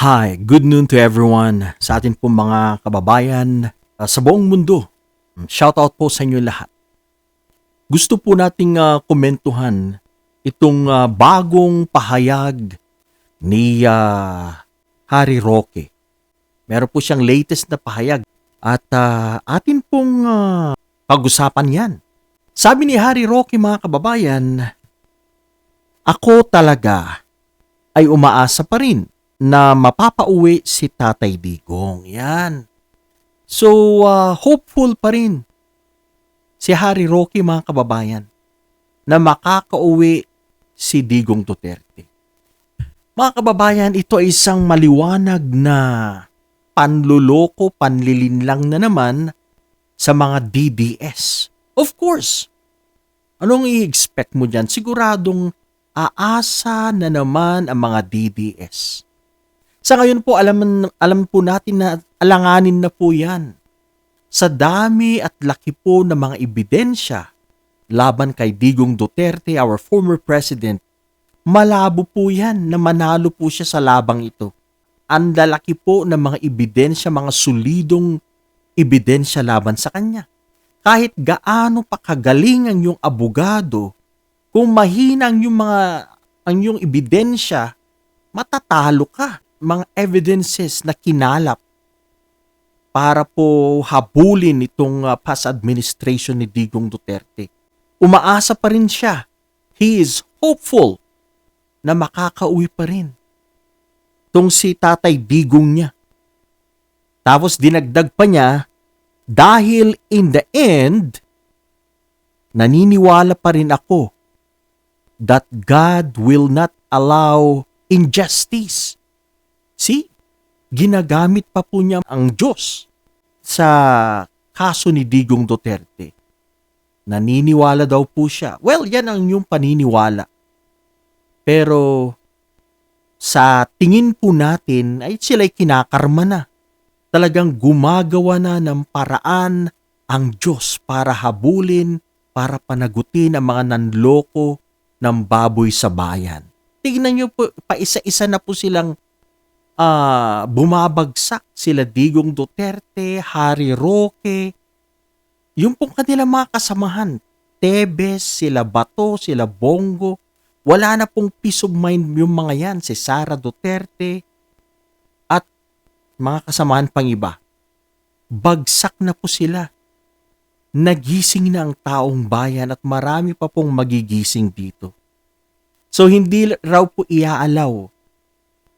Hi, good noon to everyone sa atin pong mga kababayan sa buong mundo. Shoutout po sa inyo lahat. Gusto po nating komentuhan itong bagong pahayag ni Harry Roque. Meron po siyang latest na pahayag at atin pong pag-usapan yan. Sabi ni Harry Roque, mga kababayan, ako talaga ay umaasa pa rin na mapapauwi si Tatay Digong. Yan. So, hopeful pa rin si Harry Roque, mga kababayan, na makakauwi si Digong Duterte. Mga kababayan, ito ay isang maliwanag na panluloko, panlilinlang na naman sa mga DDS. Of course, anong i-expect mo dyan? Siguradong aasa na naman ang mga DDS. Sa ngayon po, alam po natin na alanganin na po yan. Sa dami at laki po ng mga ebidensya laban kay Digong Duterte, our former president, malabo po yan na manalo po siya sa labang ito. Ang lalaki po ng mga ebidensya, mga solidong ebidensya laban sa kanya. Kahit gaano pa kagaling ang yung abogado, kung mahina ang yung ebidensya, matatalo ka. Mga evidences na kinalap para po habulin itong past administration ni Digong Duterte. Umaasa pa rin siya. He is hopeful na makakauwi pa rin itong si Tatay Digong niya. Tapos dinagdag pa niya, dahil in the end, naniniwala pa rin ako that God will not allow injustice. See, ginagamit pa po niya ang Diyos sa kaso ni Digong Duterte. Naniniwala daw po siya. Well, yan ang yung paniniwala. Pero sa tingin po natin ay sila'y kinakarma na. Talagang gumagawa na ng paraan ang Diyos para habulin, para panagutin ang mga nanloko ng baboy sa bayan. Tingnan niyo po, paisa-isa na po silang bumabagsak, sila Digong Duterte, Harry Roque, yung pong kanilang mga kasamahan, Tebes, sila Bato, sila Bongo, wala na pong peace of mind yung mga yan, si Sara Duterte, at mga kasamahan pang iba. Bagsak na po sila. Nagising na ang taong bayan at marami pa pong magigising dito. So hindi raw po iaalaw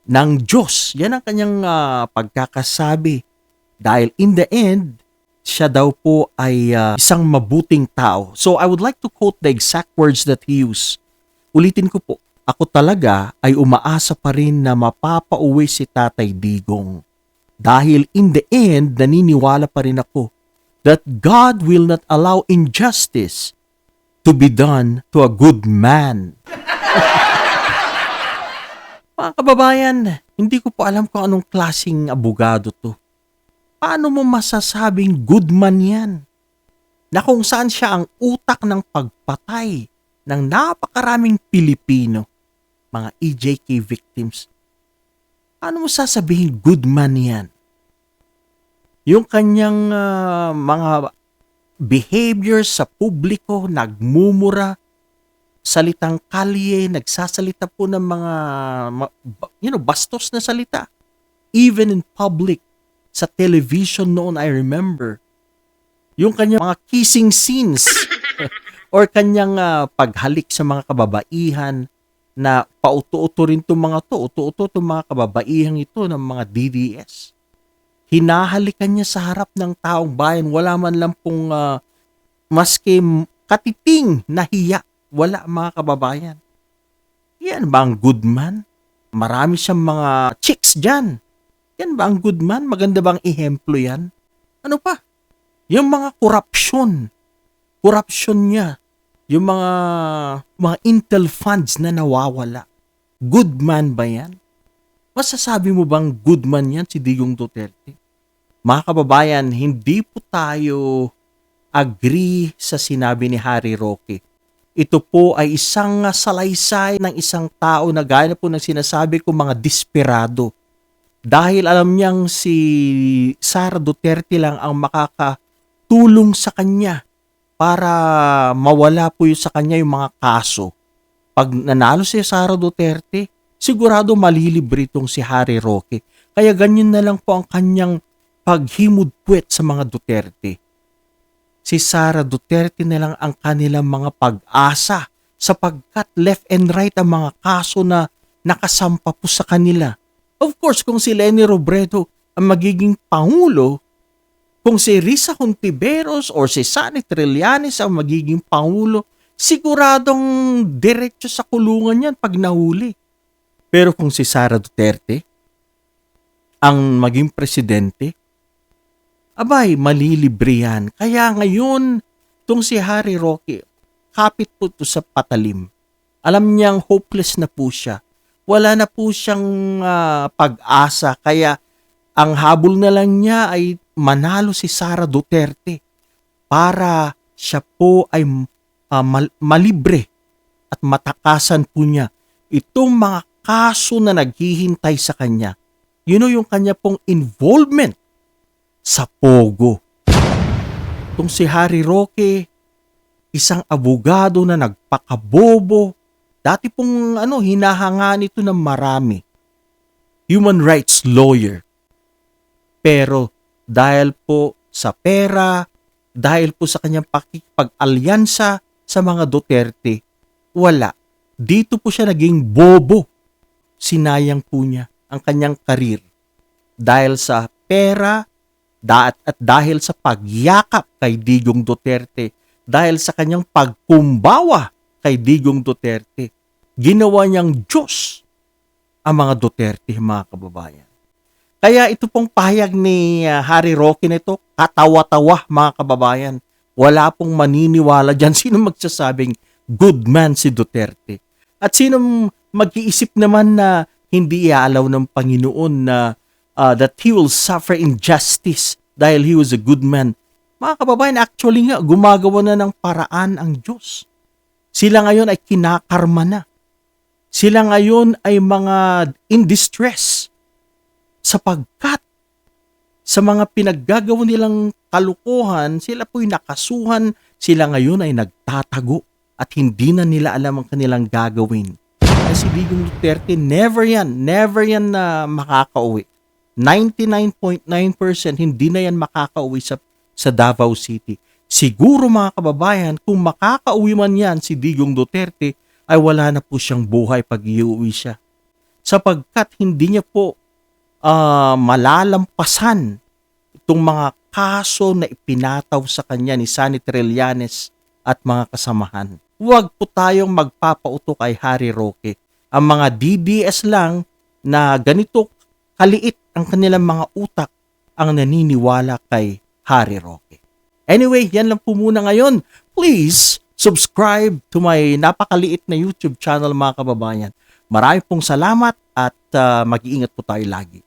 ng Diyos. Yan ang kanyang pagkakasabi. Dahil in the end, siya daw po ay isang mabuting tao. So I would like to quote the exact words that he used. Ulitin ko po, ako talaga ay umaasa pa rin na mapapauwi si Tatay Digong. Dahil in the end, naniniwala pa rin ako that God will not allow injustice to be done to a good man. Mga kababayan, hindi ko po alam kung anong klaseng abogado to. Paano mo masasabing good man yan? Na kung saan siya ang utak ng pagpatay ng napakaraming Pilipino, mga EJK victims. Paano mo sasabihin good man yan? Yung kanyang mga behaviors sa publiko, nagmumura, salitang kalye, nagsasalita po ng mga bastos na salita. Even in public, sa television noon, I remember, yung kanyang mga kissing scenes or kanyang paghalik sa mga kababaihan na pauto-uto rin itong mga to, uto-uto itong mga kababaihan ito ng mga DDS. Hinahalikan niya sa harap ng taong bayan, wala man lang pong maski katiting na hiya. Wala, mga kababayan. Yan ba ang good man? Marami siyang mga chicks dyan. Yan ba ang good man? Maganda bang ehemplo yan? Ano pa? Yung mga korupsyon. Korupsyon niya. Yung mga intel funds na nawawala. Good man ba yan? Masasabi mo bang good man yan si Digong Duterte? Mga kababayan, hindi po tayo agree sa sinabi ni Harry Roque. Ito po ay isang salaysay ng isang tao na gaya po ng sinasabi ko, mga desperado. dahil alam niyang si Sara Duterte lang ang makakatulong sa kanya para mawala po sa kanya yung mga kaso. Pag nanalo si Sara Duterte, sigurado malilibre itong si Harry Roque. Kaya ganyan na lang po ang kanyang paghimudpuwet sa mga Duterte. Si Sara Duterte na lang ang kanilang mga pag-asa sapagkat left and right ang mga kaso na nakasampa po sa kanila. Of course, kung si Leni Robredo ang magiging pangulo, kung si Risa Hontiveros or si Sonny Trillanes ang magiging pangulo, siguradong diretso sa kulungan yan pag nahuli. Pero kung si Sara Duterte ang maging presidente, abay, malilibre yan. Kaya ngayon, itong si Harry Roque, kapit po ito sa patalim. Alam niyang hopeless na po siya. Wala na po siyang pag-asa. Kaya ang habol na lang niya ay manalo si Sara Duterte para siya po ay malibre at matakasan po niya itong mga kaso na naghihintay sa kanya. You know, yung kanya pong involvement sa Pogo. Itong si Harry Roque, isang abogado na nagpakabobo, dati pong hinahanga nito ng marami. Human rights lawyer. Pero dahil po sa pera, dahil po sa kanyang pakikipag-alyansa sa mga Duterte, wala. Dito po siya naging bobo. Sinayang po niya ang kanyang karir. Dahil sa pera, at dahil sa pagyakap kay Digong Duterte, dahil sa kanyang pagkumbawa kay Digong Duterte, ginawa niyang Diyos ang mga Duterte, mga kababayan. Kaya ito pong pahayag ni Harry Roque nito, katawa-tawa mga kababayan. Wala pong maniniwala dyan. Sino magsasabing good man si Duterte? At sino mag-iisip naman na hindi iaalaw ng Panginoon na that he will suffer injustice dahil he was a good man? Mga kababayan, actually nga, gumagawa na ng paraan ang Diyos. Sila ngayon ay kinakarma na. Sila ngayon ay mga in distress sapagkat sa mga pinaggagawa nilang kalukuhan, sila po'y nakasuhan, sila ngayon ay nagtatago at hindi na nila alam ang kanilang gagawin. Kasi Digong Duterte, never yan na makakauwi. 99.9% hindi na yan makakauwi sa Davao City. Siguro mga kababayan, kung makakauwi man yan si Digong Duterte, ay wala na po siyang buhay pag iuwi siya. Sapagkat hindi niya po malalampasan itong mga kaso na ipinataw sa kanya ni Sonny Trillanes at mga kasamahan. Huwag po tayong magpapauto kay Harry Roque. Ang mga DDS lang na ganito kaliit ang kanilang mga utak ang naniniwala kay Harry Roque. Anyway, yan lang po muna ngayon. Please subscribe to my napakaliit na YouTube channel, mga kababayan. Marami pong salamat at mag-iingat po tayo lagi.